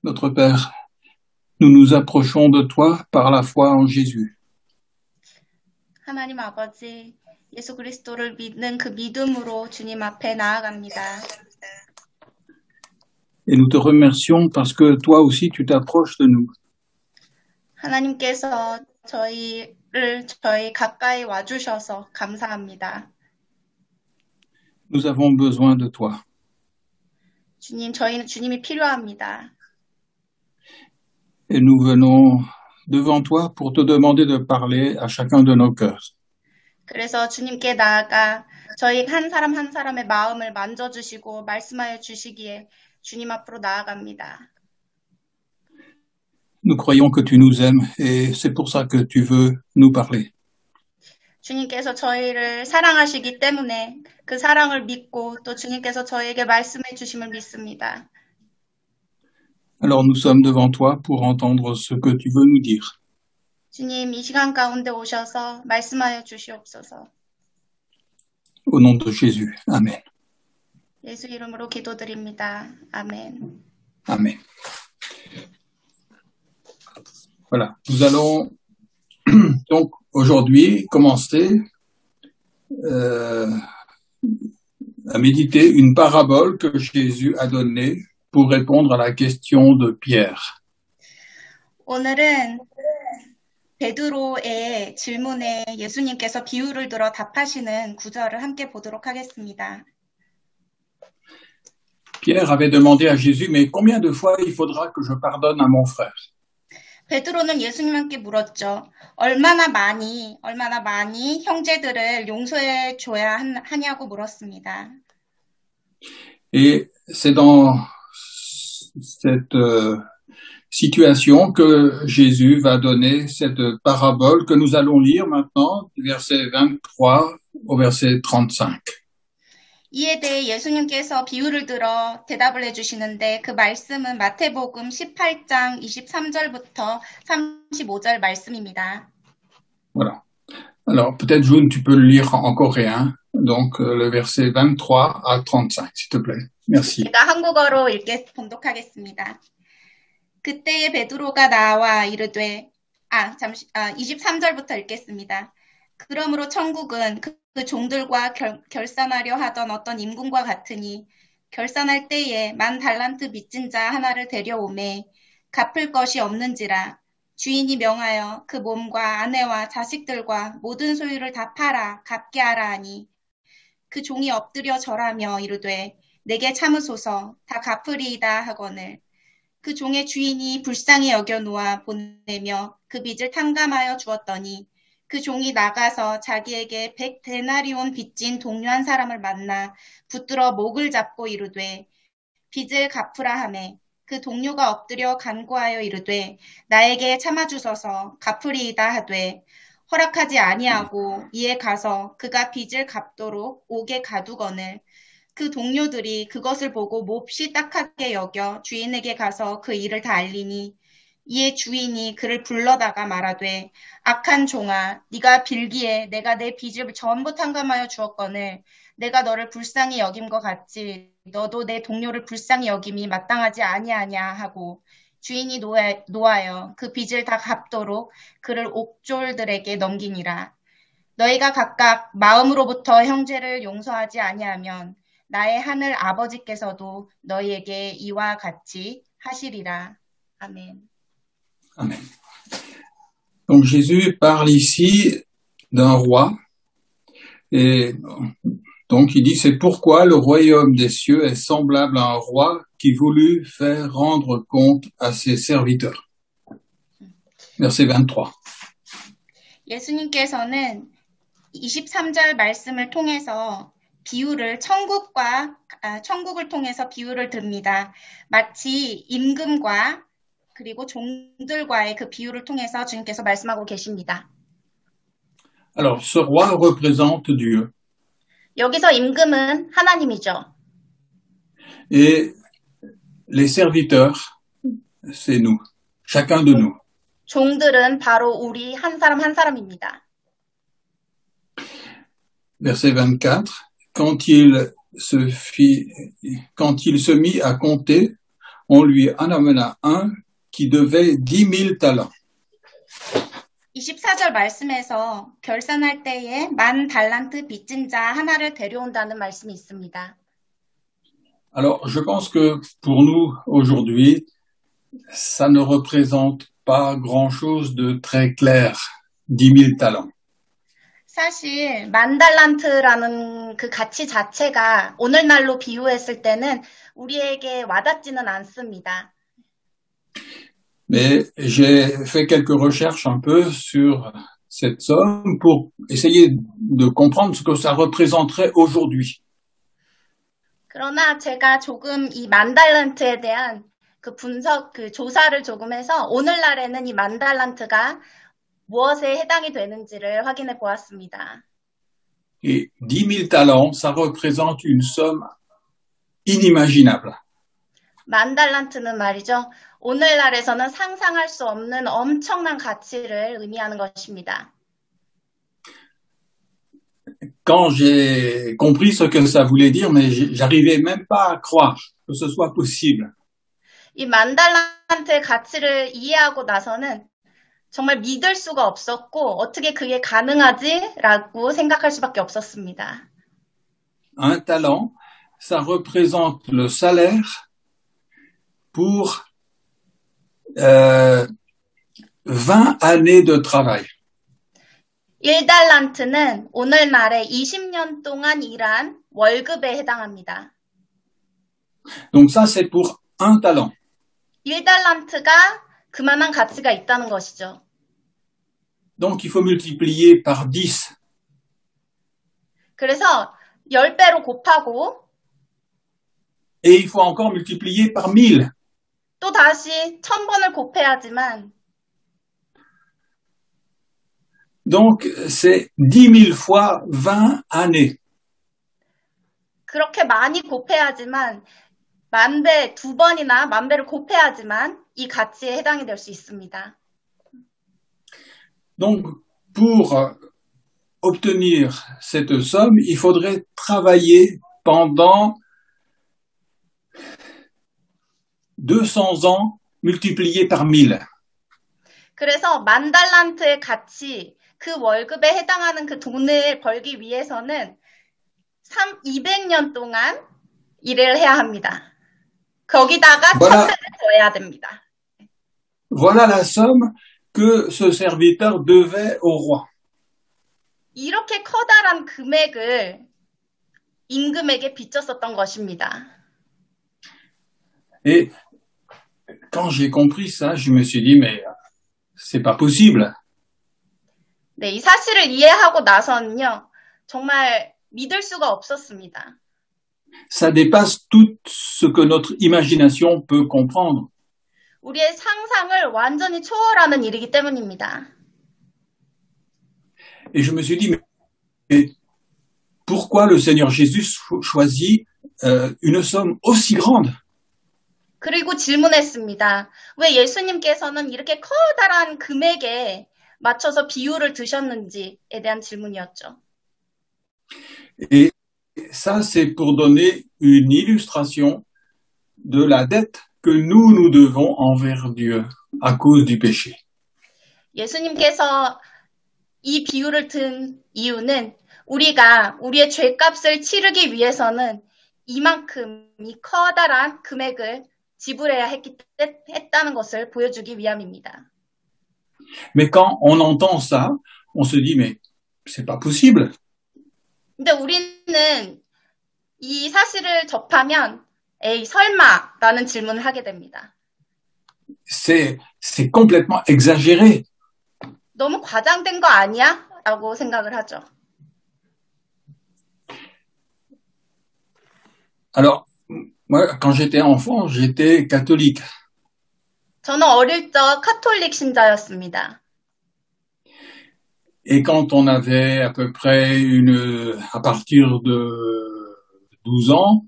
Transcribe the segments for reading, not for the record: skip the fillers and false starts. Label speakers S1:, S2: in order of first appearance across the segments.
S1: Notre Père, nous nous approchons de toi par la foi en Jésus.
S2: 하나님 아버지, 예수 그리스도를 믿는 그 믿음으로 주님 앞에 나아갑니다.
S1: Et nous te remercions parce que toi aussi tu t'approches de nous.
S2: 하나님께서 저희 가까이 와주셔서 감사합니다.
S1: Nous avons besoin de toi.
S2: 저희는 주님이 필요합니다.
S1: Et nous venons devant toi pour te demander de parler à chacun de nos cœurs.
S2: 그래서 주님께 나아가 저희 한 사람 한 사람의 마음을 만져주시고 말씀하여 주시기에 주님 앞으로 나아갑니다.
S1: Nous croyons que tu nous aimes et c'est pour ça que tu veux nous parler.
S2: 주님께서 저희를 사랑하시기 때문에 그 사랑을 믿고 또 주님께서 저희에게 말씀해 주심을 믿습니다.
S1: Alors nous sommes devant toi pour entendre ce que tu veux nous dire.
S2: 주님, 이 시간 가운데 오셔서 말씀하여 주시옵소서.
S1: Au nom de Jésus. Amen.
S2: 예수 이름으로 기도드립니다. 아멘.
S1: Amen. Voilà. Nous allons donc aujourd'hui commencer à méditer une parabole que Jésus a donnée pour répondre à la question de Pierre.
S2: 오늘은 베드로의 질문에 예수님께서 비유를 들어 답하시는 구절을 함께 보도록 하겠습니다.
S1: Pierre avait demandé à Jésus, mais combien de fois il faudra que je pardonne à mon frère?
S2: 베드로는 예수님께 물었죠. 얼마나 많이 형제들을 용서해 줘야 하냐고 물었습니다.
S1: Et c'est dans cette situation que Jésus va donner cette parabole que nous allons lire maintenant, du verset 23 au verset 35.
S2: 이에 대해 예수님께서 비유를 들어 대답을 해주시는데 그 말씀은 마태복음 18장 23절부터 35절 말씀입니다.
S1: Voilà. Alors, peut-être, June, tu peux le lire en coréen, donc le verset 23 à 35, s'il te plaît. Merci.
S2: 제가 한국어로 봉독하겠습니다. 그때에 베드로가 나와 이르되 23절부터 읽겠습니다. 그러므로 천국은 그 종들과 결산하려 하던 어떤 임금과 같으니 결산할 때에 10,000달란트 빚진 자 하나를 데려오매 갚을 것이 없는지라 주인이 명하여 그 몸과 아내와 자식들과 모든 소유를 다 팔아 갚게 하라 하니 그 종이 엎드려 절하며 이르되 내게 참으소서 다 갚으리이다 하거늘 그 종의 주인이 불쌍히 여겨 놓아 보내며 그 빚을 탕감하여 주었더니 그 종이 나가서 자기에게 100데나리온 빚진 동료 한 사람을 만나 붙들어 목을 잡고 이르되 빚을 갚으라 하매 그 동료가 엎드려 간구하여 이르되 나에게 참아주소서 갚으리이다 하되 허락하지 아니하고 이에 가서 그가 빚을 갚도록 옥에 가두거늘 그 동료들이 그것을 보고 몹시 딱하게 여겨 주인에게 가서 그 일을 다 알리니 이에 주인이 그를 불러다가 말하되 악한 종아 네가 빌기에 내가 내 빚을 전부 탕감하여 주었거늘 내가 너를 불쌍히 여김과 같이 너도 내 동료를 불쌍히 여김이 마땅하지 아니하냐 하고 주인이 노하여 그 빚을 다 갚도록 그를 옥졸들에게 넘기니라. 너희가 각각 마음으로부터 형제를 용서하지 아니하면 나의 하늘 아버지께서도 너희에게 이와 같이 하시리라. 아멘.
S1: Amen. Donc Jésus parle ici d'un roi et donc il dit c'est pourquoi le royaume des cieux est semblable à un roi qui voulut faire rendre compte à ses serviteurs. Verset 23.
S2: 예수님께서는 23절 말씀을 통해서 천국을 통해서 비유를 듭니다. 마치 임금과 그리고 종들과의 그 비유를 통해서 주님께서 말씀하고 계십니다.
S1: Alors, ce roi représente Dieu.
S2: 여기서 임금은 하나님이죠.
S1: Et les serviteurs, c'est nous, chacun de nous.
S2: 종들은 바로 우리 한 사람 한 사람입니다.
S1: Verset 24. Quand il se mit à compter, on lui en amena un qui devait 10 000 talents.
S2: 24절 말씀에서 결산할 때에 10,000달란트 빚진 자 하나를 데려온다는 말씀이 있습니다.
S1: Alors, je pense que pour nous, aujourd'hui, ça ne représente pas grand-chose de très clair, 10 000 talents.
S2: 사실 10,000달란트라는 그 가치 자체가 오늘날로 비유했을 때는 우리에게 와닿지는 않습니다.
S1: Mais j'ai fait quelques recherches un peu sur cette somme pour essayer de comprendre ce que ça représenterait aujourd'hui.
S2: 그러나 제가 조금 이 10,000달란트에 대한 그 분석, 그 조사를 조금 해서 오늘날에는 이 10,000달란트가 무엇에 해당이 되는지를 확인해 보았습니다.
S1: Et 10 000 talents, ça représente une somme inimaginable.
S2: 10,000달란트는 말이죠. 오늘날에서는 상상할 수 없는 엄청난 가치를 의미하는 것입니다.
S1: Quand j'ai compris ce que ça voulait dire, mais j'arrivais même pas à croire que ce soit possible.
S2: 이 10,000달란트의 가치를 이해하고 나서는 정말 믿을 수가 없었고 어떻게 그게 가능하지라고 생각할 수밖에 없었습니다.
S1: Un talent, ça représente le salaire pour 20 années de travail.
S2: 1달란트는 오늘날에 20년 동안 일한 월급에 해당합니다.
S1: Donc ça, c'est pour un talent.
S2: 1달란트가 그만한 가치가 있다는 것이죠.
S1: Donc il faut multiplier par 10.
S2: 그래서 10배로 곱하고
S1: Et il faut encore multiplier par 1000.
S2: 또 다시 1000번을 곱해야지만
S1: Donc c'est 10 000 fois 20 années.
S2: 그렇게 많이 곱해야지만 10,000배, 2번이나 10,000배를 곱해야지만 이 가치에 해당이 될 수 있습니다.
S1: Donc pour obtenir cette somme, il faudrait travailler pendant 200 ans multiplié par 1000.
S2: 그래서 10,000달란트의 가치, 그 월급에 해당하는 그 돈을 벌기 위해서는 200년 동안 일을 해야 합니다. 거기다가
S1: Voilà.
S2: 1000배를 더해야 됩니다.
S1: Voilà la somme que ce serviteur devait au roi.
S2: 이렇게 커다란 금액을 임금에게 빚졌었던 것입니다.
S1: Et quand j'ai compris ça, je me suis dit, mais c'est pas possible.
S2: 네, 이 사실을 이해하고 나서는요, 정말 믿을 수가 없었습니다.
S1: Ça dépasse tout ce que notre imagination peut comprendre.
S2: 우리의 상상을 완전히 초월하는 일이기 때문입니다.
S1: Et je me suis dit, mais pourquoi le Seigneur Jésus choisit une somme aussi grande?
S2: 그리고 질문했습니다. 왜 예수님께서는 이렇게 커다란 금액에 맞춰서 비유를 드셨는지에 대한 질문이었죠.
S1: Et ça, c'est pour donner une illustration de la dette que nous devons envers Dieu à cause du péché.
S2: 예수님께서 이 비유를 든 이유는 우리가 우리의 죄값을 치르기 위해서는 이만큼 이 커다란 금액을 지불해야 했다는 것을 보여주기 위함입니다.
S1: Mais quand on entend ça, on se dit, mais c'est pas possible.
S2: 근데 우리는 이 사실을 접하면 에이 설마 라는 질문을 하게 됩니다.
S1: C'est complètement exagéré.
S2: 너무 과장된 거 아니야? 라고 생각을 하죠.
S1: Alors, moi, quand j'étais enfant, j'étais catholique.
S2: 저는 어릴 적 카톨릭 신자였습니다.
S1: Et quand on avait à peu près à partir de 12 ans,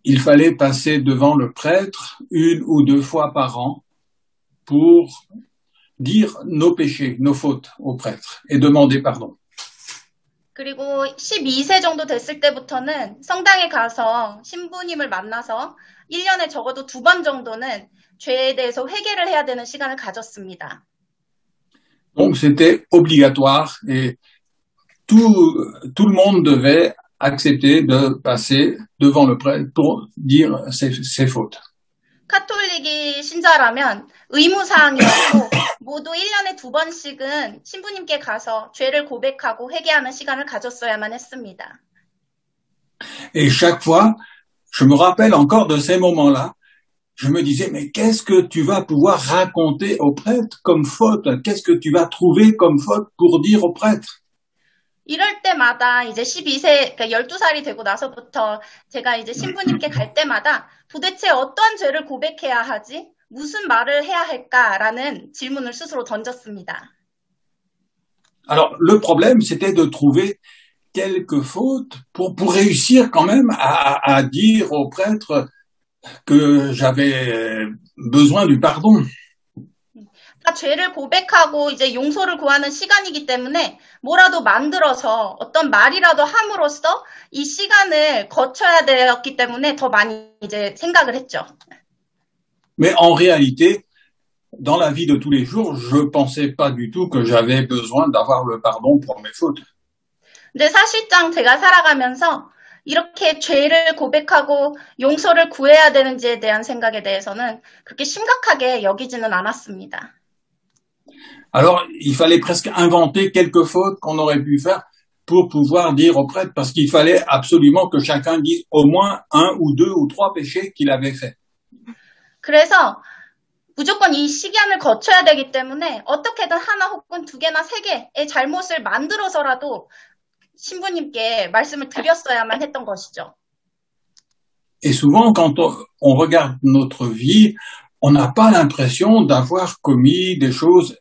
S1: il fallait passer devant le prêtre 1 ou 2 fois par an pour dire nos péchés, nos fautes au prêtre et demander pardon.
S2: 그리고 12세 정도 됐을 때부터는 성당에 가서 신부님을 만나서 1년에 적어도 2번 정도는 죄에 대해서 회개를 해야 되는 시간을 가졌습니다.
S1: Donc c'était obligatoire et tout le monde devait accepter de passer devant le prêtre pour dire ses fautes.
S2: 카톨릭이 신자라면 의무사항이었고 모두 1년에 2번씩은 신부님께 가서 죄를 고백하고 회개하는 시간을 가졌어야만 했습니다.
S1: Et chaque fois, je me rappelle encore de ces moments-là, je me disais, mais qu'est-ce que tu vas pouvoir raconter au prêtre comme faute? Qu'est-ce que tu vas trouver comme faute pour dire au prêtre?
S2: 이럴 때마다 이제 12세, 그러니까 12살이 되고 나서부터 제가 이제 신부님께 갈 때마다 도대체 어떠한 죄를 고백해야 하지? 무슨 말을 해야 할까라는 질문을 스스로 던졌습니다.
S1: Alors, le problème, c'était de trouver quelques fautes pour réussir quand même à dire au prêtre que j'avais besoin du pardon.
S2: 그러니까 죄를 고백하고 이제 용서를 구하는 시간이기 때문에 뭐라도 만들어서 어떤 말이라도 함으로써 이 시간을 거쳐야 되었기 때문에 더 많이 이제 생각을 했죠.
S1: Mais en réalité, dans la vie de tous les jours, je pensais pas du tout que j'avais besoin d'avoir le pardon pour mes fautes.
S2: 근데 사실상 제가 살아가면서 이렇게 죄를 고백하고 용서를 구해야 되는지에 대한 생각에 대해서는 그렇게 심각하게 여기지는 않았습니다.
S1: Alors, il fallait presque inventer quelques fautes qu'on aurait pu faire pour pouvoir dire au prêtre, parce qu'il fallait absolument que chacun dise au moins 1 ou 2 ou 3 péchés qu'il avait fait.
S2: 그래서 무조건 이 시간을 거쳐야 되기 때문에 어떻게든 하나 혹은 2개나 3개의 잘못을 만들어서라도 신부님께 말씀을 드렸어야만 했던 것이죠.
S1: Et souvent, quand on regarde notre vie, on n'a pas l'impression d'avoir commis des choses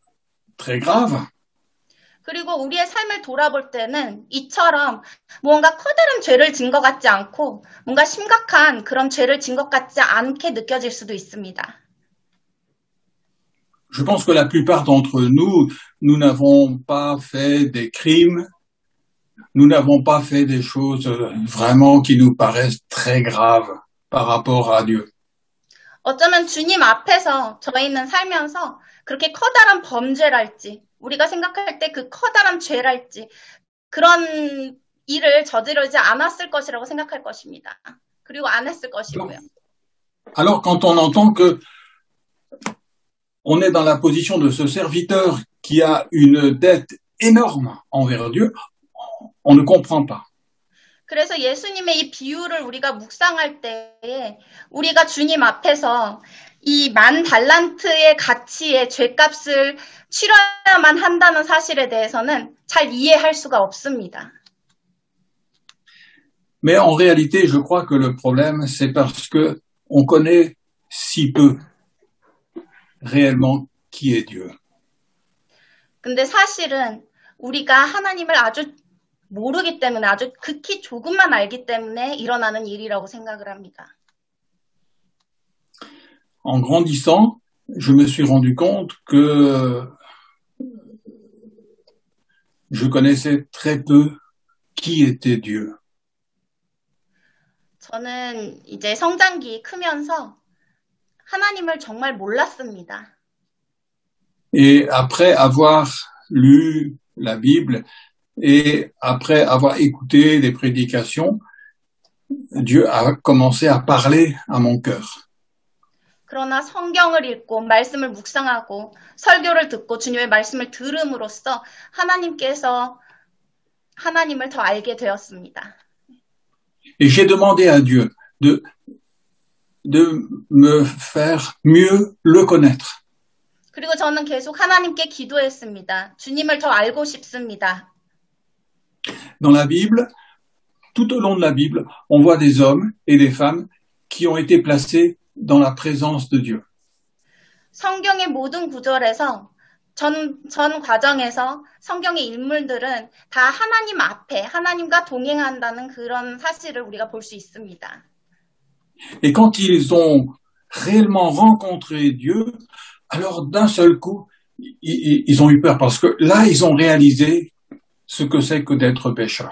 S1: très graves.
S2: 그리고 우리의 삶을 돌아볼 때는 이처럼 무언가 커다란 죄를 진 것 같지 않고 뭔가 심각한 그런 죄를 진 것 같지 않게 느껴질 수도 있습니다.
S1: Je pense que la plupart d'entre nous, nous n'avons pas fait des crimes, nous n'avons pas fait des choses vraiment qui nous paraissent très graves par rapport à Dieu.
S2: 어쩌면 주님 앞에서 저희는 살면서 그렇게 커다란 범죄랄지 우리가 생각할 때 그 커다란 죄랄지 그런 일을 저지르지 않았을 것이라고 생각할 것입니다. 그리고 안 했을 것이고요.
S1: Alors quand on entend que on est dans la position de ce serviteur qui a une dette énorme envers Dieu, on ne comprend pas.
S2: 그래서 예수님의 이 비유를 우리가 묵상할 때에 우리가 주님 앞에서 이 10,000달란트의 가치의 죄값을 치러야만 한다는 사실에 대해서는 잘 이해할 수가 없습니다.
S1: Mais en réalité, je crois que le problème, c'est parce que on connaît si peu réellement qui est Dieu.
S2: 근데 사실은 우리가 하나님을 아주 모르기 때문에 아주 극히 조금만 알기 때문에 일어나는 일이라고 생각을 합니다.
S1: En grandissant, je me suis rendu compte que je connaissais très peu qui était Dieu.
S2: 저는 이제 성장기 크면서 하나님을 정말 몰랐습니다.
S1: Et après avoir lu la Bible et après avoir écouté des prédications, Dieu a commencé à parler à mon cœur.
S2: 그러나 성경을 읽고 말씀을 묵상하고 설교를 듣고 주님의 말씀을 들음으로써 하나님께서 하나님을 더 알게 되었습니다.
S1: Et j'ai demandé à Dieu de me faire mieux le connaître.
S2: 그리고 저는 계속 하나님께 기도했습니다. 주님을 더 알고 싶습니다.
S1: Dans la Bible, tout au long de la Bible, on voit des hommes et des femmes qui ont été placés dans la présence de Dieu.
S2: 성경의 모든 구절에서 전 과정에서 성경의 인물들은 다 하나님 앞에 하나님과 동행한다는 그런 사실을 우리가 볼 수 있습니다.
S1: Et quand ils ont réellement rencontré Dieu, alors d'un seul coup, ils ont eu peur parce que là, ils ont réalisé ce que c'est que d'être pécheur.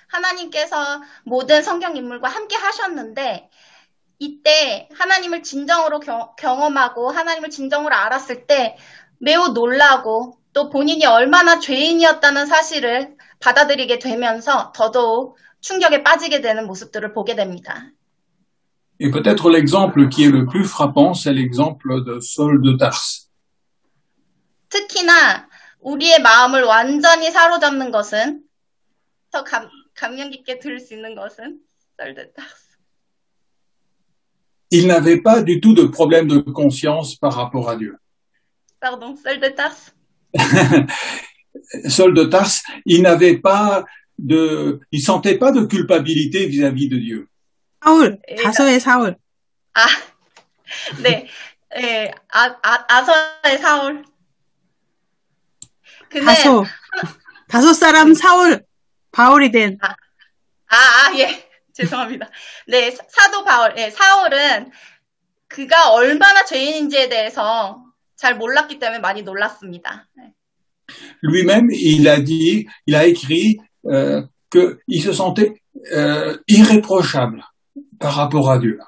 S2: 하나님께서 모든 성경 인물과 함께 하셨는데 이때 하나님을 진정으로 경험하고 하나님을 진정으로 알았을 때 매우 놀라고 또 본인이 얼마나 죄인이었다는 사실을 받아들이게 되면서 더더욱 충격에 빠지게 되는 모습들을 보게 됩니다.
S1: Et peut-être l'exemple qui est le plus frappant, c'est l'exemple de Saul de Tarse.
S2: 특히나 우리의 마음을 완전히 사로잡는 것은 더 감명 깊게 들을 수 있는 것은 Saul de Tarse.
S1: Il n'avait pas du tout de problème de conscience par rapport à Dieu.
S2: Pardon, Saul de Tarse.
S1: Saul de Tarse, il sentait pas de culpabilité vis-à-vis de Dieu.
S3: 사울, 다소의 사울.
S2: 네, 네, 아서의 사울. 그는
S3: 다소 사람 사울, 바울이 된.
S2: 예, 죄송합니다. 네, 사도 바울, 네, 사울은 그가 얼마나 죄인인지에 대해서 잘 몰랐기 때문에 많이 놀랐습니다. 네.
S1: Lui-même, il a écrit qu'il se sentait irréprochable par rapport à Dieu.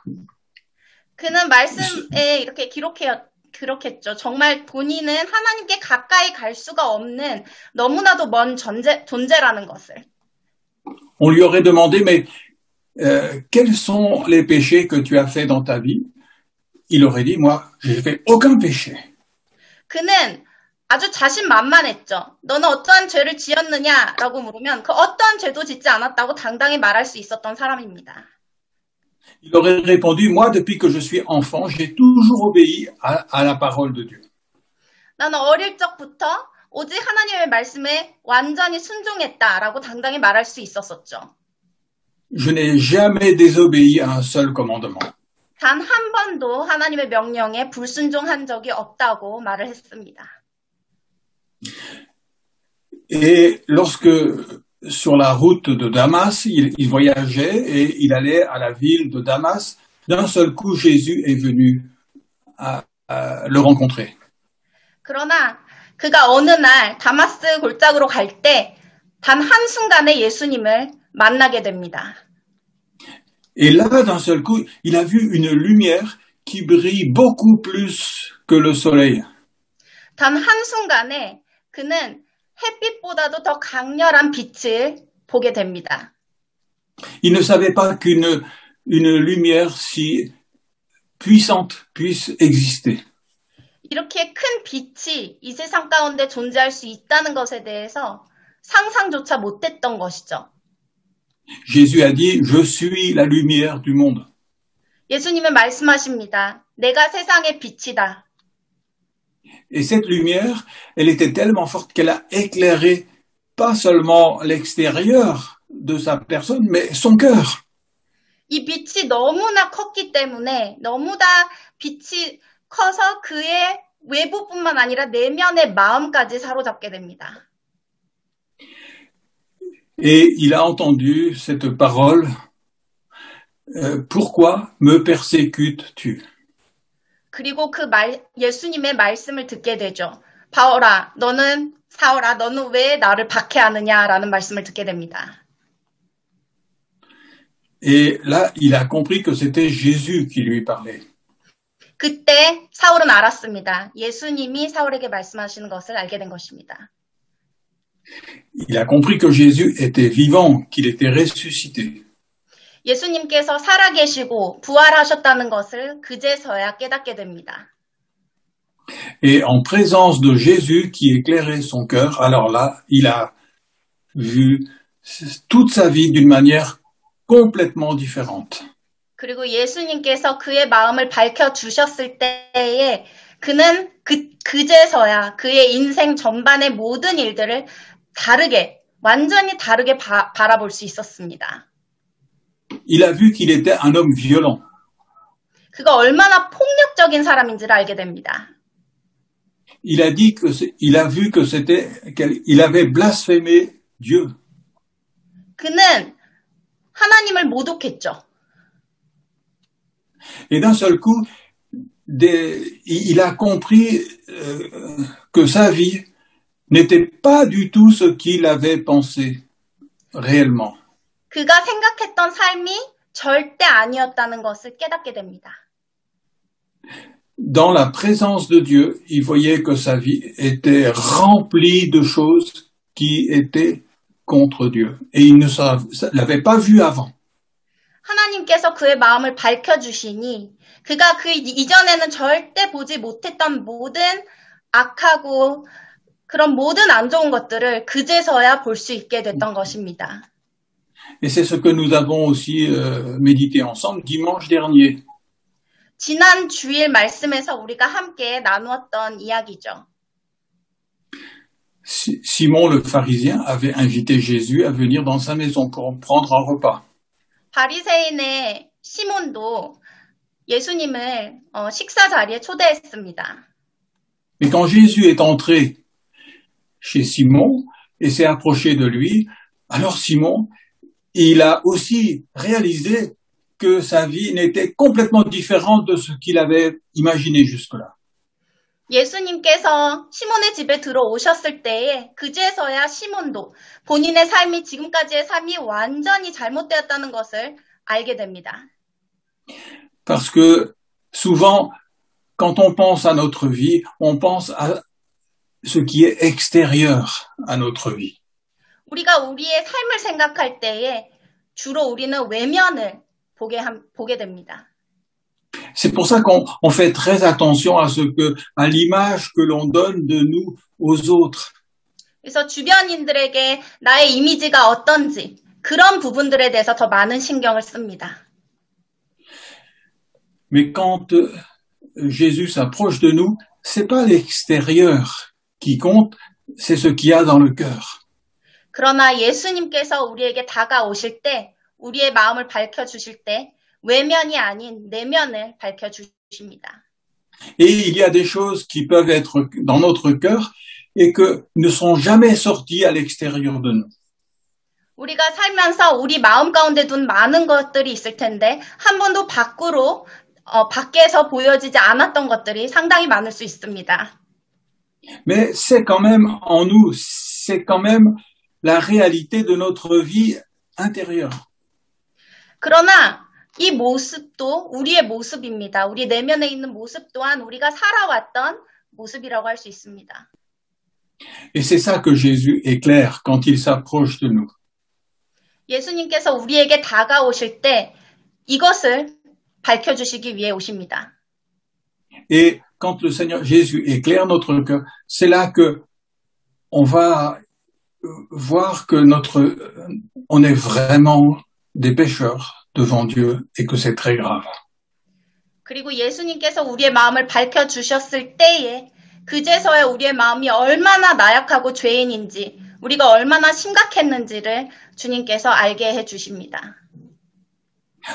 S2: 그는 말씀에 이렇게 기록했죠. 정말 본인은 하나님께 가까이 갈 수가 없는 너무나도 먼 존재라는 것을.
S1: On lui aurait demandé, mais quels sont les péchés que tu as fait dans ta vie? Il aurait dit, moi, j'ai fait aucun péché.
S2: 그는 아주 자신만만했죠. 너는 어떠한 죄를 지었느냐라고 물으면 그 어떠한 죄도 짓지 않았다고 당당히 말할 수 있었던 사람입니다.
S1: Il aurait répondu, moi, depuis que je suis enfant, j'ai toujours obéi à la parole de Dieu.
S2: 나는 어릴 적부터 오직 하나님의 말씀에 완전히 순종했다라고 당당히 말할 수 있었었죠.
S1: Je n'ai jamais désobéi à un seul commandement.
S2: 단 한 번도 하나님의 명령에 불순종한 적이 없다고 말을 했습니다.
S1: Et lorsque, sur la route de Damas, il voyageait et il allait à la ville de Damas, d'un seul coup, Jésus est venu le rencontrer.
S2: 그러나 그가 어느 날 다마스 골짜기로 갈 때 단 한순간에 예수님을 만나게 됩니다.
S1: Et là, d'un seul coup, il a vu une lumière qui brille beaucoup plus que le soleil.
S2: 단 한순간에 그는 햇빛보다도 더 강렬한 빛을 보게 됩니다.
S1: Il ne savait pas qu'une lumière si puissante puisse exister.
S2: 이렇게 큰 빛이 이 세상 가운데 존재할 수 있다는 것에 대해서 상상조차 못했던 것이죠.
S1: Jésus a dit, je suis la lumière du monde.
S2: 예수님은 말씀하십니다. 내가 세상의 빛이다.
S1: Et cette lumière, elle était tellement forte qu'elle a éclairé pas seulement l'extérieur de sa personne, mais son cœur.
S2: 이 빛이 너무나 컸기 때문에 너무나 빛이 커서 그의 외부뿐만 아니라 내면의 마음까지 사로잡게 됩니다.
S1: Et il a entendu cette parole, pourquoi me persécutes-tu?
S2: 그리고 예수님의 말씀을 듣게 되죠. 바울아, 사울아, 너는 왜 나를 박해하느냐라는 말씀을 듣게 됩니다.
S1: Et là, il a compris que c'était Jésus qui lui parlait.
S2: 그때 사울은 알았습니다. 예수님이 사울에게 말씀하시는 것을 알게 된 것입니다.
S1: Il a compris que Jésus était vivant, qu'il était ressuscité.
S2: 예수님께서 살아계시고 부활하셨다는 것을 그제서야 깨닫게 됩니다.
S1: Et en présence de Jésus qui éclairait son cœur, alors là, il a vu toute sa vie d'une manière complètement différente.
S2: 그리고 예수님께서 그의 마음을 밝혀주셨을 때에 그는 그제서야 그의 인생 전반의 모든 일들을 완전히 다르게 바라볼 수 있었습니다.
S1: Il a vu qu'il était un homme violent.
S2: 그가 얼마나 폭력적인 사람인지를 알게 됩니다.
S1: Il a vu qu'il avait blasphémé Dieu.
S2: 그는 하나님을 모독했죠.
S1: Et d'un seul coup, il a compris que sa vie n'était pas du tout ce qu'il avait pensé réellement.
S2: 그가 생각했던 삶이 절대 아니었다는 것을 깨닫게 됩니다.
S1: Dans la présence de Dieu, il voyait que sa vie était remplie de choses qui étaient contre Dieu. Et il ne l'avait pas vu avant.
S2: 하나님께서 그의 마음을 밝혀주시니 그가 그 이전에는 절대 보지 못했던 모든 악하고 그런 모든 안 좋은 것들을 그제서야 볼 수 있게 됐던 것입니다.
S1: Et c'est ce que nous avons aussi médité ensemble dimanche dernier.
S2: 지난 주일 말씀에서 우리가 함께 나누었던 이야기죠.
S1: Simon le pharisien avait invité Jésus à venir dans sa maison pour prendre un repas.
S2: 바리새인의 시몬도 예수님을 식사 자리에 초대했습니다.
S1: Et quand Jésus est entré chez Simon et s'est approché de lui, alors Simon, il a aussi réalisé que sa vie n'était complètement différente de ce qu'il avait imaginé jusque-là.
S2: 예수님께서 시몬의 집에 들어오셨을 때에 그제서야 시몬도 본인의 삶이 지금까지의 삶이 완전히 잘못되었다는 것을 알게 됩니다.
S1: Parce que souvent, quand on pense à notre vie, on pense à ce qui est extérieur à notre vie.
S2: 우리가 우리의 삶을 생각할 때에 주로 우리는 외면을 보게 됩니다.
S1: C'est pour ça qu'on fait très attention à l'image que l'on donne de nous aux autres.
S2: 그래서 주변인들에게 나의 이미지가 어떤지 그런 부분들에 대해서 더 많은 신경을 씁니다.
S1: Mais quand Jésus s'approche de nous, c'est pas l'extérieur qui compte, c'est ce qu'il y a dans le cœur.
S2: 그러나 예수님께서 우리에게 다가오실 때, 우리의 마음을 밝혀주실 때 외면이 아닌 내면을 밝혀주십니다.
S1: Et il y a des choses qui peuvent être dans notre cœur et que ne sont jamais sorties à l'extérieur de nous.
S2: 우리가 살면서 우리 마음 가운데 둔 많은 것들이 있을 텐데 한 번도 밖에서 보여지지 않았던 것들이 상당히 많을 수 있습니다.
S1: Mais c'est quand même en nous, c'est quand même la réalité de notre vie intérieure.
S2: 그러나 이 모습도 우리의 모습입니다. 우리 내면에 있는 모습 또한 우리가 살아왔던 모습이라고 할 수 있습니다.
S1: Et c'est ça que Jésus éclaire quand il s'approche de nous.
S2: 예수님께서 우리에게 다가오실 때 이것을 밝혀주시기 위해 오십니다.
S1: Et quand le Seigneur Jésus éclaire notre cœur, c'est là que on va voir que on est vraiment des pécheurs devant Dieu et que c'est très grave.
S2: 그리고 예수님께서 우리의 마음을 밝혀주셨을 때에 그제서야 우리의 마음이 얼마나 나약하고 죄인인지 우리가 얼마나 심각했는지를 주님께서 알게 해주십니다.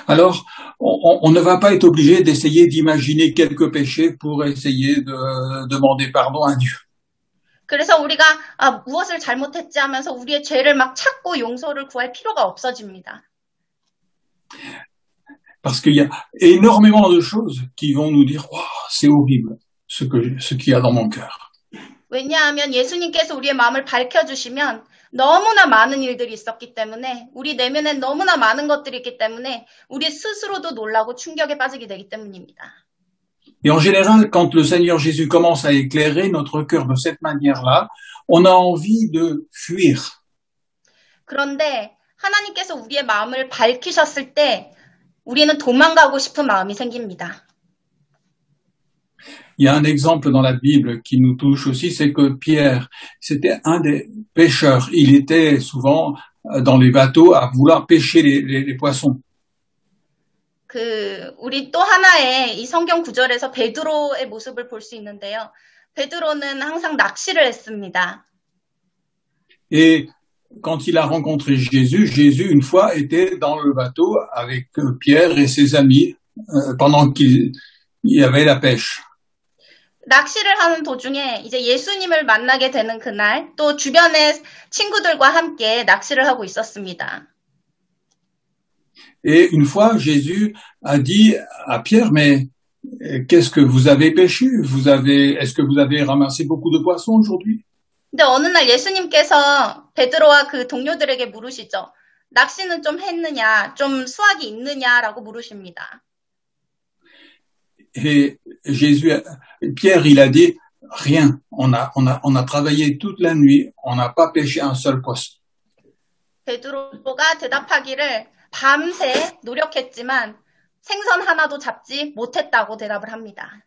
S1: Alors, on ne va pas être obligé d'essayer d'imaginer quelques péchés pour essayer de demander pardon à Dieu.
S2: 그래서 우리가 무엇을 잘못했지 하면서 우리의 죄를 막 찾고 용서를 구할 필요가 없어집니다.
S1: Parce qu'il y a énormément de choses qui vont nous dire wow, c'est horrible ce qu'il y a dans mon cœur.
S2: 왜냐하면 예수님께서 우리의 마음을 밝혀주시면 너무나 많은 일들이 있었기 때문에 우리 내면에 너무나 많은 것들이 있기 때문에 우리 스스로도 놀라고 충격에 빠지게 되기 때문입니다.
S1: Et en général, quand le Seigneur Jésus commence à éclairer notre cœur de cette manière-là, on a envie de fuir.
S2: 그런데 하나님께서 우리의 마음을 밝히셨을 때 우리는 도망가고 싶은 마음이 생깁니다.
S1: Il y a un exemple dans la Bible qui nous touche aussi, c'est que Pierre, c'était un des pêcheurs. Il était souvent dans les bateaux à vouloir pêcher les poissons.
S2: 우리 또 하나의 이 성경 구절에서 베드로의 모습을 볼 수 있는데요. 베드로는 항상 낚시를 했습니다.
S1: Et quand il a rencontré Jésus, Jésus, une fois, était dans le bateau avec Pierre et ses amis pendant qu'il y avait la pêche.
S2: 낚시를 하는 도중에 이제 예수님을 만나게 되는 그날 또 주변의 친구들과 함께 낚시를 하고 있었습니다.
S1: Et une fois, Jésus a dit à Pierre, mais qu'est-ce que vous avez pêché? Est-ce que vous avez ramassé beaucoup de poissons aujourd'hui?
S2: 근데 어느 날 예수님께서 베드로와 그 동료들에게 물으시죠. 낚시는 좀 했느냐, 좀 수확이 있느냐라고 물으십니다.
S1: Et Pierre, il a dit, rien. On a travaillé toute la nuit. On n'a pas pêché un seul poisson.
S2: 베드로가 대답하기를 밤새 노력했지만 생선 하나도 잡지 못했다고 대답을 합니다.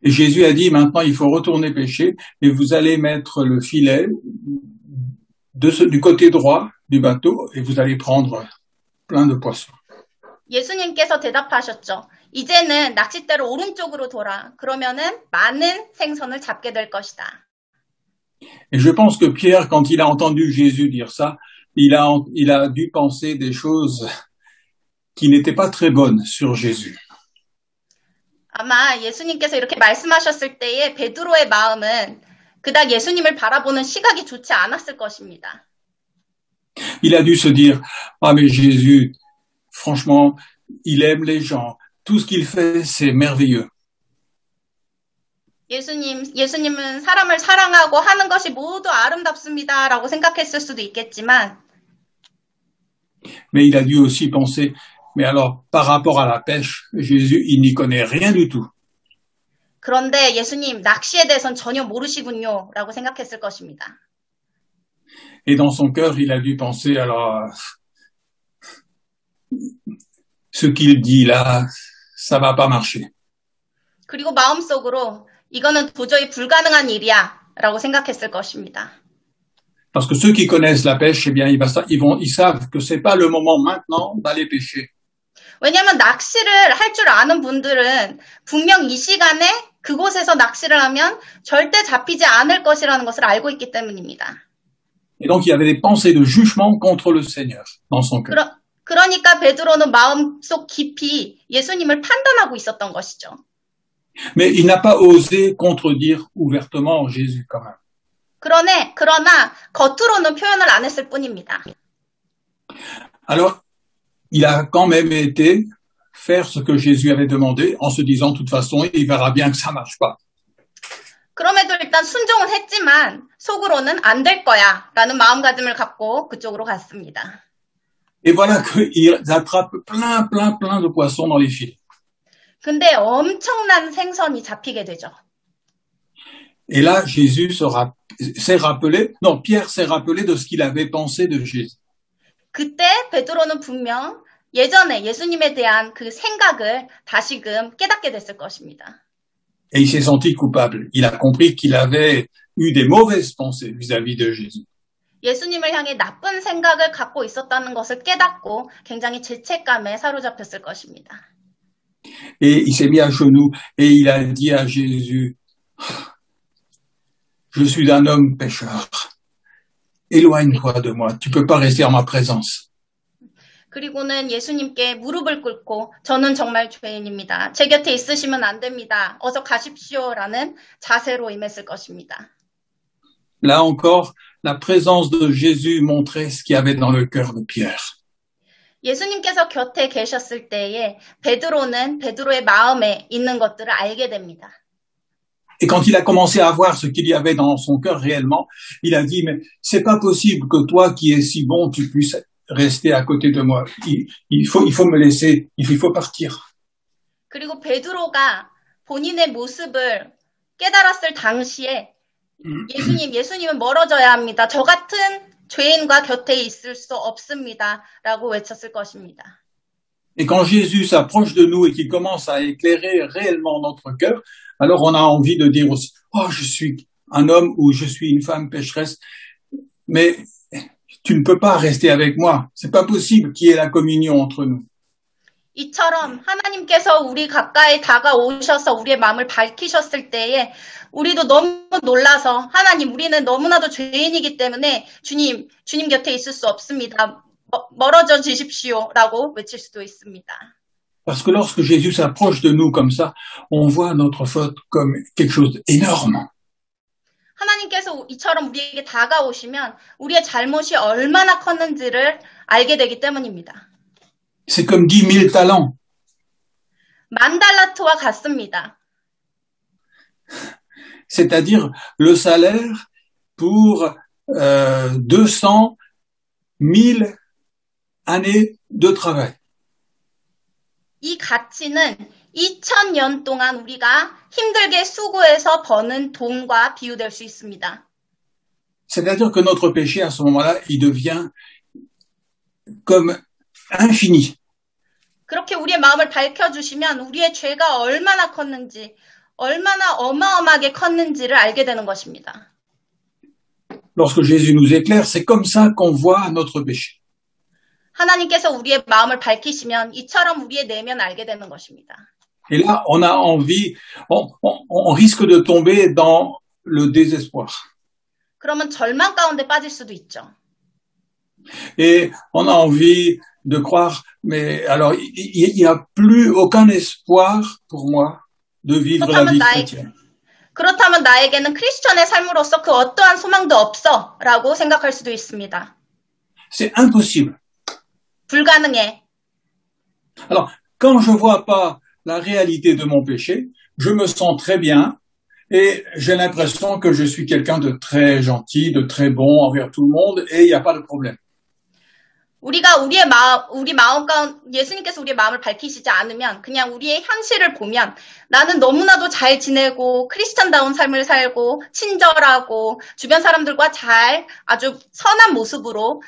S1: Et Jésus a dit, maintenant, il faut retourner pêcher et vous allez mettre le filet du côté droit du bateau et vous allez prendre plein de poissons.
S2: 예수님께서 대답하셨죠. 이제는 낚싯대를 오른쪽으로 돌아. 그러면은 많은 생선을 잡게 될 것이다.
S1: Et je pense que Pierre, quand il a entendu Jésus dire ça, il a dû penser des choses qui n'étaient pas très bonnes sur Jésus.
S2: 아마 예수님께서 이렇게 말씀하셨을 때에 베드로의 마음은 그닥 예수님을 바라보는 시각이 좋지 않았을 것입니다.
S1: Il a dû se dire, ah mais Jésus, franchement, il aime les gens. Tout ce qu'il fait, c'est merveilleux.
S2: 예수님은 사람을 사랑하고 하는 것이 모두 아름답습니다라고 생각했을 수도 있겠지만,
S1: Mais il a dû aussi penser, mais alors, par rapport à la pêche, Jésus, il n'y connaît rien du tout.
S2: 그런데 예수님 낚시에 대해서는 전혀 모르시군요라고 생각했을 것입니다.
S1: Et dans son cœur, il a dû penser, alors, ce qu'il dit là, ça va pas marcher.
S2: 그리고 마음속으로 이거는 도저히 불가능한 일이야 라고 생각했을 것입니다.
S1: Parce que ceux qui connaissent la pêche, eh bien, ils savent que c'est pas le moment maintenant d'aller pêcher.
S2: 왜냐하면 낚시를 할 줄 아는 분들은 분명 이 시간에 그곳에서 낚시를 하면 절대 잡히지 않을 것이라는 것을 알고 있기 때문입니다.
S1: Et donc, il y avait des pensées de jugement contre le Seigneur dans son cœur.
S2: 그러니까 베드로는 마음속 깊이 예수님을 판단하고 있었던 것이죠.
S1: Mais il n'a pas osé contredire ouvertement Jésus quand même.
S2: 그러나 겉으로는 표현을 안 했을 뿐입니다.
S1: Alors, il a quand même été faire ce que Jésus avait demandé en se disant, de toute façon, il verra bien que ça marche pas.
S2: 그럼에도 일단 순종은 했지만 속으로는 안 될 거야 라는 마음가짐을 갖고 그쪽으로 갔습니다.
S1: Et voilà qu'ils attrapent plein de poissons dans les filets.
S2: 근데 엄청난 생선이 잡히게 되죠.
S1: Et là, Pierre s'est rappelé de ce qu'il avait pensé de Jésus.
S2: 그때 베드로는 분명 예전에 예수님에 대한 그 생각을 다시금 깨닫게 됐을 것입니다.
S1: Et il s'est senti coupable. Il a compris qu'il avait eu des mauvaises pensées vis-à-vis de Jésus.
S2: 예수님을 향해 나쁜 생각을 갖고 있었다는 것을 깨닫고 굉장히 죄책감에 사로잡혔을 것입니다.
S1: Et il s'est mis à genoux et il a dit à Jésus, je suis un homme pécheur. Éloigne-toi de moi. Tu peux pas rester en ma présence.
S2: 그리고는 예수님께 무릎을 꿇고 저는 정말 죄인입니다. 제 곁에 있으시면 안 됩니다. 어서 가십시오라는 자세로 임했을 것입니다.
S1: Là encore, la présence de Jésus montrait ce qu'il y avait dans le cœur de Pierre.
S2: 예수님께서 곁에 계셨을 때에 베드로는 베드로의 마음에 있는 것들을 알게 됩니다.
S1: Et quand il a commencé à voir ce qu'il y avait dans son cœur réellement, il a dit, mais c'est pas possible que toi qui es si bon, tu puisses rester à côté de moi. Il faut me laisser, il faut partir.
S2: 그리고 베드로가 본인의 모습을 깨달았을 당시에 예수님은 멀어져야 합니다. 저 같은 죄인과 곁에 있을 수 없습니다. 라고 외쳤을 것입니다.
S1: Et quand Jésus s'approche de nous et qu'il commence à éclairer réellement notre cœur, alors on a envie de dire aussi, oh, je suis un homme ou je suis une femme pécheresse, mais tu ne peux pas rester avec moi. C'est pas possible qu'il y ait la communion entre nous.
S2: 이처럼 하나님께서 우리 가까이 다가오셔서 우리의 마음을 밝히셨을 때에 우리도 너무 놀라서 하나님, 우리는 너무나도 죄인이기 때문에 주님 곁에 있을 수 없습니다. 멀어져 주십시오라고 외칠 수도 있습니다.
S1: Parce que lorsque Jésus s'approche de nous comme ça, on voit notre faute comme quelque chose d'énorme.
S2: 하나님께서 이처럼 우리에게 다가오시면 우리의 잘못이 얼마나 컸는지를 알게 되기 때문입니다.
S1: C'est comme 10 000 talents.
S2: 10,000달란트와 같습니다.
S1: C'est-à-dire le salaire pour 200 000 années de travail.
S2: 이 가치는 2000년 동안 우리가 힘들게 수고해서 버는 돈과 비유될 수 있습니다.
S1: C'est-à-dire que notre péché, à ce moment-là, il devient comme infini.
S2: 그렇게 우리의 마음을 밝혀주시면 우리의 죄가 얼마나 컸는지, 얼마나 어마어마하게 컸는지를 알게 되는 것입니다.
S1: Lorsque Jésus nous éclaire, c'est comme ça qu'on voit notre péché.
S2: 하나님께서 우리의 마음을 밝히시면 이처럼 우리의 내면을 알게 되는 것입니다.
S1: Et là, on a envie, on risque de tomber dans le désespoir.
S2: 그러면 절망 가운데 빠질 수도 있죠.
S1: Et on a envie de croire, mais alors il n'y a plus aucun espoir pour moi de vivre la vie chrétienne.
S2: 그렇다면 나에게는 크리스천의 삶으로서 그 어떠한 소망도 없어 라고 생각할 수도 있습니다.
S1: C'est impossible.
S2: 불가능해.
S1: Alors, quand je vois pas la réalité de mon péché, je me sens très bien et j'ai l'impression que je suis quelqu'un de très gentil, de très bon envers tout le monde et il n'y a pas de problème.
S2: 우리가 우리 마음 가운데 예수님께서 우리의 마음을 밝히시지 않으면 그냥 우리의 현실을 보면 나는 너무나도 잘 지내고 크리스찬다운 삶을 살고 친절하고 주변 사람들과 잘 아주 선한 모습으로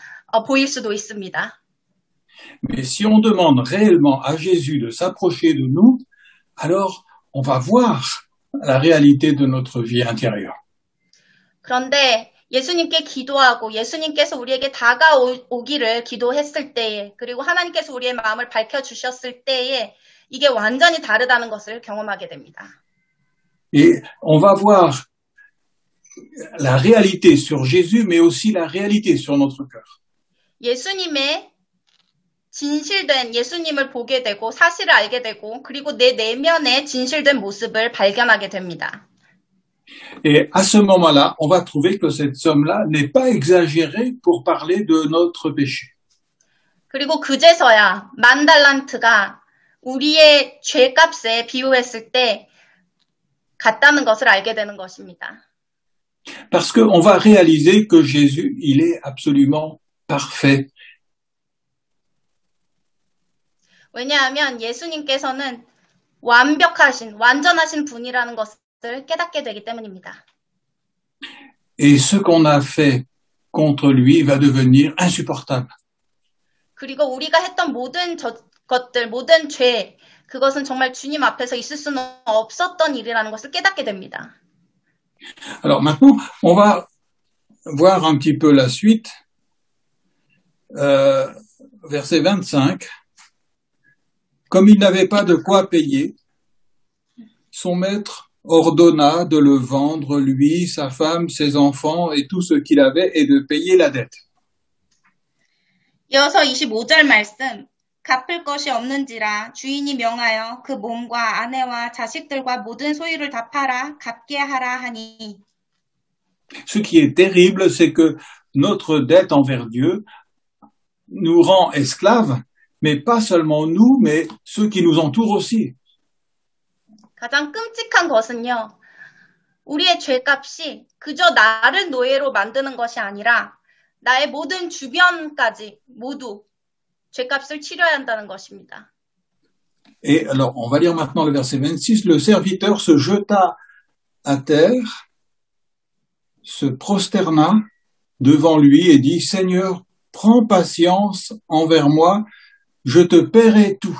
S2: 보일 수도 있습니다.
S1: Mais si on demande réellement à Jésus de s'approcher de nous, alors on va voir la réalité de notre vie intérieure.
S2: 그런데 예수님께 기도하고 예수님께서 우리에게 다가오기를 기도했을 때에 그리고 하나님께서 우리의 마음을 밝혀주셨을 때에 이게 완전히 다르다는 것을 경험하게 됩니다.
S1: Et on va voir la réalité sur Jésus, mais aussi la réalité sur notre cœur.
S2: 예수님의 진실된 예수님을 보게 되고 사실을 알게 되고 그리고 내 내면의 진실된 모습을 발견하게 됩니다.
S1: Et à ce moment-là, on va trouver que cette somme-là n'est pas exagérée pour parler de notre péché.
S2: 그리고 그제서야 10,000달란트가 우리의 죄값에 비유했을 때 같다는 것을 알게 되는 것입니다.
S1: Parce qu'on va réaliser que Jésus, il est absolument parfait.
S2: 왜냐하면 예수님께서는 완전하신 분이라는 것을 깨닫게 되기 때문입니다.
S1: Et ce qu'on a fait contre lui va devenir insupportable.
S2: 그리고 우리가 했던 모든 것들, 모든 죄, 그것은 정말 주님 앞에서 있을 수는 없었던 일이라는 것을 깨닫게 됩니다.
S1: Alors maintenant, on va voir un petit peu la suite. Verset 25. Comme il n'avait pas de quoi payer, son maître ordonna de le vendre, lui, sa femme, ses enfants et tout ce qu'il avait, et de payer la dette.
S2: 이어서 25절 말씀. 갚을 것이 없는지라 주인이 명하여 그 몸과 아내와 자식들과 모든 소유를 다 팔아 갚게 하라 하니.
S1: Ce qui est terrible, c'est que notre dette envers Dieu nous rend esclaves, mais pas seulement nous, mais ceux qui nous entourent aussi.
S2: 가장 끔찍한 것은요. 우리의 죄값이 그저 나를 노예로 만드는 것이 아니라 나의 모든 주변까지 모두 죄값을 치러야 한다는 것입니다.
S1: Et alors, on va lire maintenant le verset 26. Le serviteur se jeta à terre, se prosterna devant lui et dit, Seigneur, prends patience envers moi, je te paierai tout.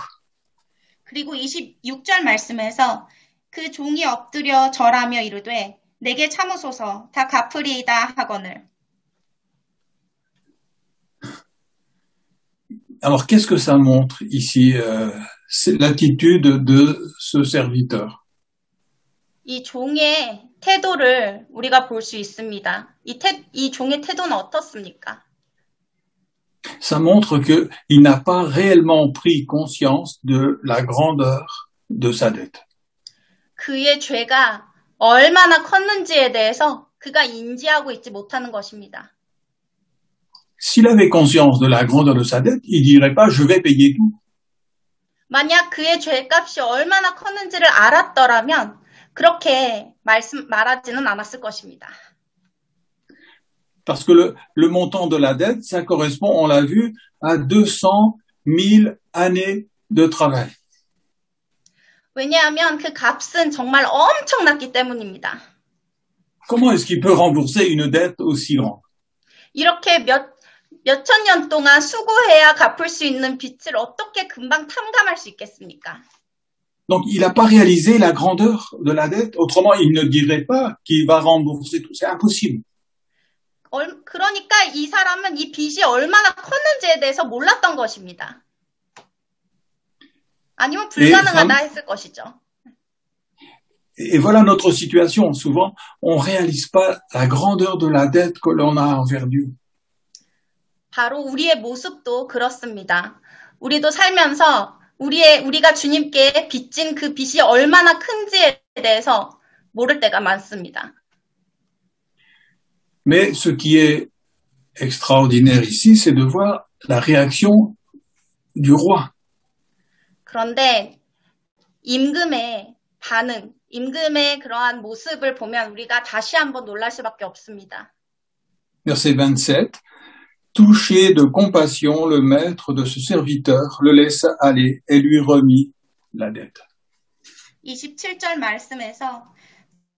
S2: 그리고 26절 말씀에서 그 종이 엎드려 절하며 이르되 내게 참으소서 다 갚으리이다 하거늘.
S1: Alors, qu'est-ce que ça montre ici, c'est l'attitude de ce serviteur?
S2: 이 종의 태도를 우리가 볼 수 있습니다. 이 종의 태도는 어떻습니까?
S1: Ça montre qu'il n'a pas réellement pris conscience de la grandeur de sa dette.
S2: 그의 죄가 얼마나 컸는지에 대해서 그가 인지하고 있지 못하는 것입니다.
S1: S'il avait conscience de la grandeur de sa dette, il dirait pas je vais payer tout.
S2: 만약 그의 죄값이 얼마나 컸는지를 알았더라면 그렇게 말하지는 않았을 것입니다.
S1: Parce que le montant de la dette, ça correspond, on l'a vu, à 200 000 années de travail.
S2: 왜냐하면 그 값은 정말 엄청났기 때문입니다.
S1: Comment est-ce qu'il peut rembourser une dette aussi grande?
S2: 이렇게 몇천 년 동안 수고해야 갚을 수 있는 빚을 어떻게 금방 탕감할 수 있겠습니까?
S1: Donc, il n'a pas réalisé la grandeur de la dette. Autrement, il ne dirait pas qu'il va rembourser tout. C'est impossible.
S2: 그러니까 이 사람은 이 빚이 얼마나 컸는지에 대해서 몰랐던 것입니다. 아니면 불가능하다 했을 것이죠.
S1: Et voilà notre situation. Souvent, on réalise pas la grandeur de la dette que l'on a envers Dieu.
S2: 바로 우리의 모습도 그렇습니다. 우리도 살면서 우리가 주님께 빚진 그 빚이 얼마나 큰지에 대해서 모를 때가 많습니다.
S1: Mais ce qui est extraordinaire ici, c'est de voir la réaction du roi.
S2: 그런데 임금의 반응, 임금의 그러한 모습을 보면 우리가 다시 한번 놀랄 수밖에 없습니다.
S1: Verset 27. Touché de compassion, le maître de ce serviteur le laissa aller et lui remit la dette.
S2: 27절 말씀에서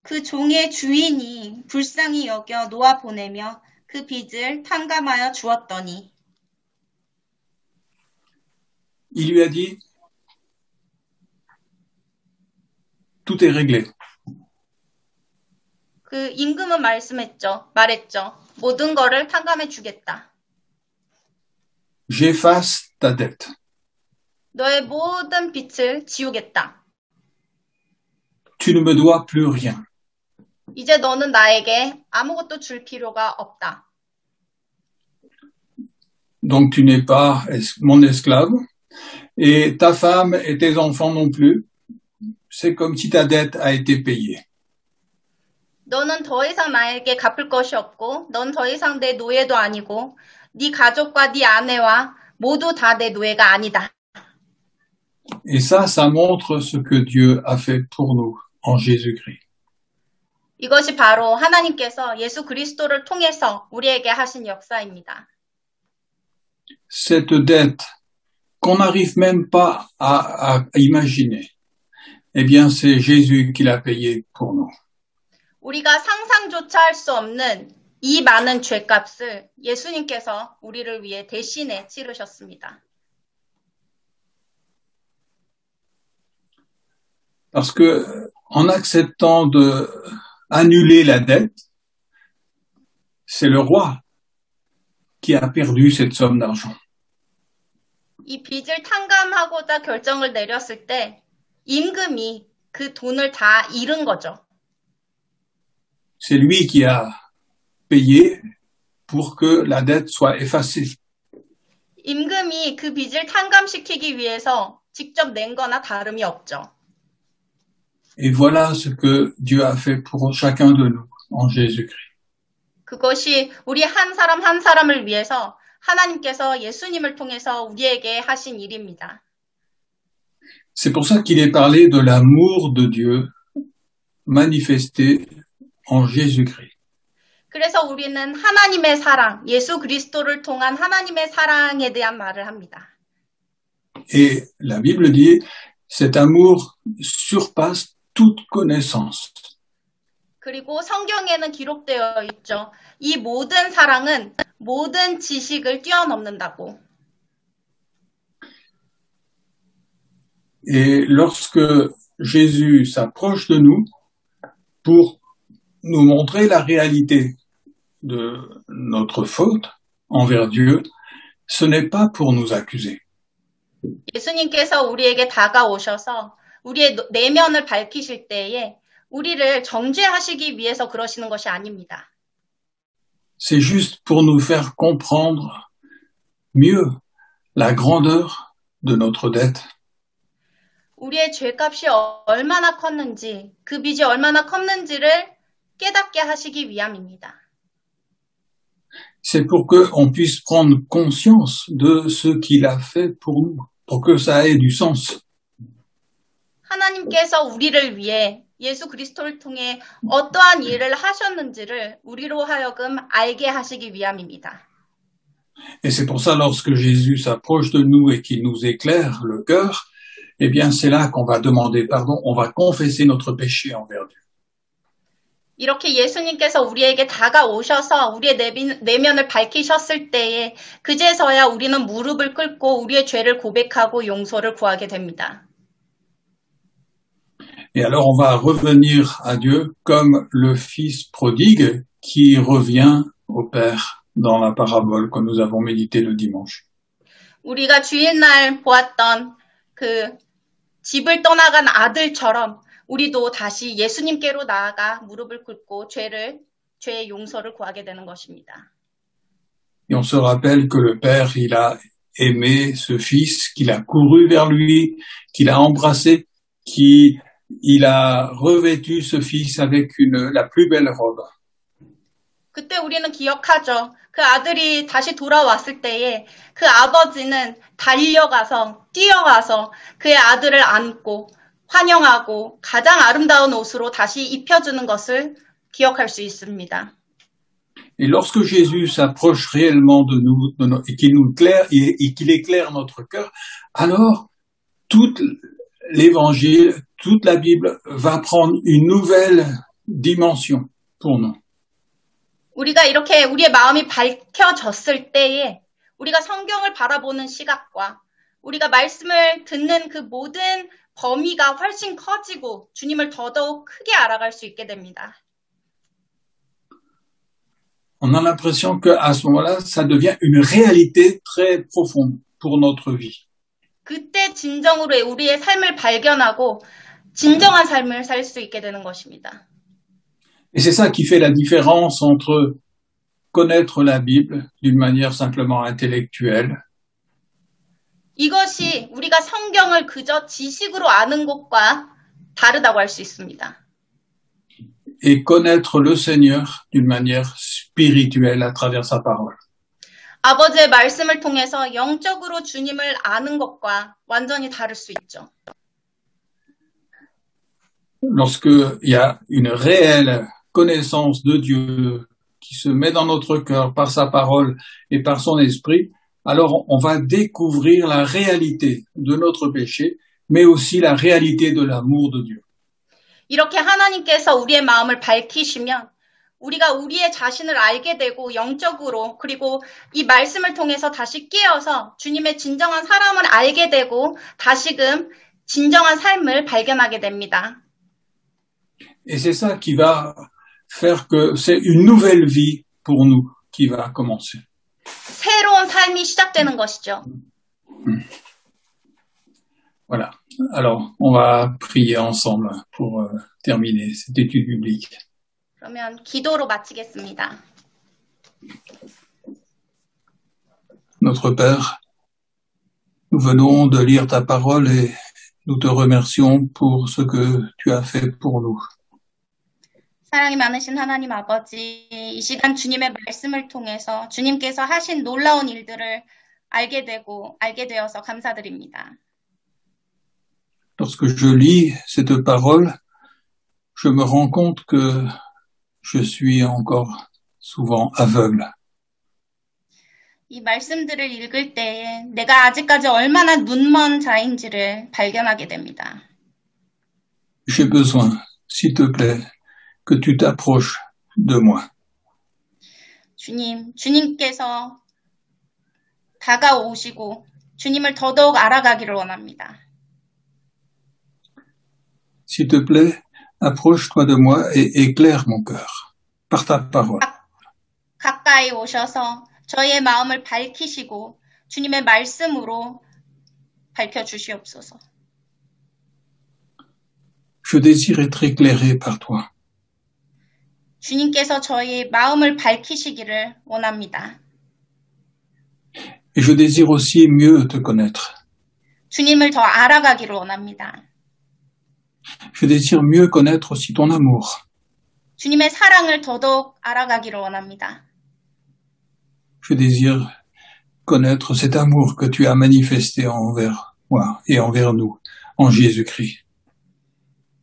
S2: 그 종의 주인이 불쌍히 여겨 놓아 보내며 그 빚을 탕감하여 주었더니
S1: Il lui a dit, tout est réglé.
S2: 그 임금은 말했죠. 모든 거를 탕감해 주겠다.
S1: J'efface ta dette.
S2: 너의 모든 빚을 지우겠다.
S1: Tu ne me dois plus rien.
S2: 이제 너는 나에게 아무것도 줄 필요가 없다.
S1: Donc tu n'es pas mon esclave et ta femme et tes enfants non plus. C'est comme si ta dette a été payée.
S2: 너는 더 이상 나에게 갚을 것이 없고 넌 더 이상 내 노예도 아니고 네 가족과 네 아내와 모두 다 내 노예가 아니다.
S1: Et ça montre ce que Dieu a fait pour nous en Jésus-Christ.
S2: 이것이 바로 하나님께서 예수 그리스도를 통해서 우리에게 하신 역사입니다.
S1: Cette dette qu'on n'arrive même pas à imaginer, eh bien c'est Jésus qui l'a payée pour nous.
S2: 우리가 상상조차 할 수 없는 이 많은 죄값을 예수님께서 우리를 위해 대신에 치르셨습니다.
S1: Parce que en acceptant de annuler la dette, c'est le roi qui a perdu cette somme d'argent.
S2: 이 빚을 탕감하고자 결정을 내렸을 때 임금이 그 돈을 다 잃은 거죠.
S1: C'est lui qui a payé pour que la dette soit effacée.
S2: 임금이 그 빚을 탕감시키기 위해서 직접 낸 거나 다름이 없죠.
S1: Et voilà ce que Dieu a fait pour chacun de nous en Jésus-Christ.
S2: 그것이 우리 한 사람 한 사람을 위해서 하나님께서 예수님을 통해서 우리에게 하신 일입니다.
S1: C'est pour ça qu'il est parlé de l'amour de Dieu manifesté en Jésus-Christ.
S2: 그래서 우리는 하나님의 사랑, 예수 그리스도를 통한 하나님의 사랑에 대한 말을 합니다.
S1: Et la Bible dit, cet amour surpasse toute connaissance.
S2: 그리고 성경에는 기록되어 있죠. 이 모든 사랑은 모든 지식을 뛰어넘는다고.
S1: Et lorsque Jésus s'approche de nous pour nous montrer la réalité de notre faute envers Dieu, ce n'est pas pour nous accuser.
S2: 예수님께서 우리에게 다가오셔서 우리의 내면을 밝히실 때에 우리를 정죄하시기 위해서 그러시는 것이 아닙니다.
S1: C'est juste pour nous faire comprendre mieux la grandeur de notre dette.
S2: 우리의 죄값이 얼마나 컸는지, 그 빚이 얼마나 컸는지를 깨닫게 하시기 위함입니다.
S1: C'est pour qu'on puisse prendre conscience de ce qu'il a fait pour nous, pour que ça ait du sens.
S2: 하나님께서 우리를 위해 예수 그리스도를 통해 어떠한 일을 하셨는지를 우리로 하여금 알게 하시기 위함입니다.
S1: Et c'est pour ça, lorsque Jésus s'approche de nous et qu'il nous éclaire le cœur, eh bien, c'est là qu'on va demander pardon, on va confesser notre péché envers Dieu.
S2: 이렇게 예수님께서 우리에게 다가오셔서 우리의 내면을 밝히셨을 때에 그제서야 우리는 무릎을 꿇고 우리의 죄를 고백하고 용서를 구하게 됩니다.
S1: Et alors, on va revenir à Dieu comme le fils prodigue qui revient au Père dans la parabole que nous avons médité le dimanche.
S2: 우리가 주일날 보았던 그 집을 떠나간 아들처럼 우리도 다시 예수님께로 나아가 무릎을 꿇고 죄의 용서를 구하게 되는 것입니다.
S1: Et on se rappelle que le Père, il a aimé ce fils, qu'il a couru vers lui, qu'il a embrassé, qu'il a revêtu ce fils avec la plus belle robe.
S2: 그때 우리는 기억하죠. 그 아들이 다시 돌아왔을 때에 그 아버지는 뛰어가서 그의 아들을 안고 환영하고 가장 아름다운 옷으로 다시 입혀주는 것을 기억할 수 있습니다.
S1: Et lorsque Jésus s'approche réellement de nous, et qu'il éclaire notre cœur, alors tout l'évangile, toute la Bible va prendre une nouvelle dimension pour nous.
S2: 우리가 이렇게 우리의 마음이 밝혀졌을 때에 우리가 성경을 바라보는 시각과 우리가 말씀을 듣는 그 모든 범위가 훨씬 커지고 주님을 더더욱 크게 알아갈 수 있게 됩니다.
S1: On a l'impression qu'à ce moment-là, ça devient une réalité très profonde pour notre vie.
S2: 그때 진정으로 우리의 삶을 발견하고 진정한 삶을 살 수 있게 되는 것입니다.
S1: Et c'est ça qui fait la différence entre connaître la Bible d'une manière simplement intellectuelle
S2: 이것이 우리가 성경을 그저 지식으로 아는 것과 다르다고 할 수 있습니다.
S1: et connaître le Seigneur d'une manière spirituelle à travers sa parole.
S2: 아버지의 말씀을 통해서 영적으로 주님을 아는 것과 완전히 다를 수 있죠.
S1: Lorsqu'il y a une réelle connaissance de Dieu qui se met dans notre cœur par sa parole et par son esprit, alors on va découvrir la réalité de notre péché, mais aussi la réalité de l'amour de Dieu.
S2: 이렇게 하나님께서 우리의 마음을 밝히시면 우리가 우리의 자신을 알게 되고 영적으로 그리고 이 말씀을 통해서 다시 깨어서 주님의 진정한 사랑을 알게 되고 다시금 진정한 삶을 발견하게 됩니다.
S1: Et c'est ça qui va faire que c'est une nouvelle vie pour nous qui va commencer.
S2: 새로운 삶이 시작되는 것이죠.
S1: Voilà. Alors, on va prier ensemble pour terminer cette étude biblique.
S2: 그러면 기도로 마치겠습니다.
S1: Notre Père, nous venons de lire ta parole et nous te remercions pour ce que tu as fait pour nous.
S2: 사랑이 많으신 하나님 아버지, 이 시간 주님의 말씀을 통해서 주님께서 하신 놀라운 일들을 알게 되어서 감사드립니다.
S1: Lorsque je lis cette parole, je me rends compte que je suis encore souvent aveugle.
S2: 이 말씀들을 읽을 때에 내가 아직까지 얼마나 눈먼 자인지를 발견하게 됩니다.
S1: J'ai besoin, s'il te plaît, que tu t'approches de moi.
S2: 주님께서 다가오시고 주님을 더더욱 알아가기를 원합니다.
S1: S'il te plaît, approche-toi de moi et éclaire mon cœur par ta parole.
S2: 가까이 오셔서 저의 마음을 밝히시고 주님의 말씀으로 밝혀주시옵소서.
S1: Je désire être éclairé par toi.
S2: 주님께서 저의 마음을 밝히시기를 원합니다.
S1: Et je désire aussi mieux te connaître.
S2: 주님을 더 알아가기를 원합니다.
S1: Je désire mieux connaître aussi ton amour.
S2: 주님의 사랑을 더더욱 알아가기를 원합니다.
S1: Je désire connaître cet amour que tu as manifesté envers moi et envers nous, en Jésus-Christ.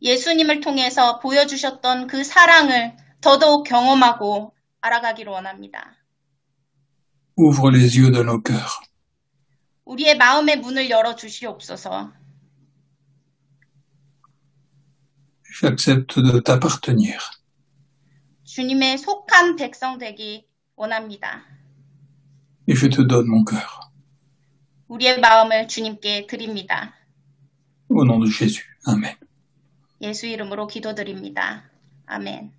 S2: 예수님을 통해서 보여주셨던 그 사랑을 더더욱 경험하고 알아가기를 원합니다.
S1: Ouvre les yeux de nos cœurs.
S2: 우리의 마음의 문을 열어주시옵소서.
S1: J'accepte de t'appartenir.
S2: 주님의 속한 백성 되기 원합니다.
S1: Et je te donne mon cœur.
S2: 우리의 마음을 주님께 드립니다.
S1: Au nom de Jésus. Amen.
S2: 예수 이름으로 기도드립니다. 아멘.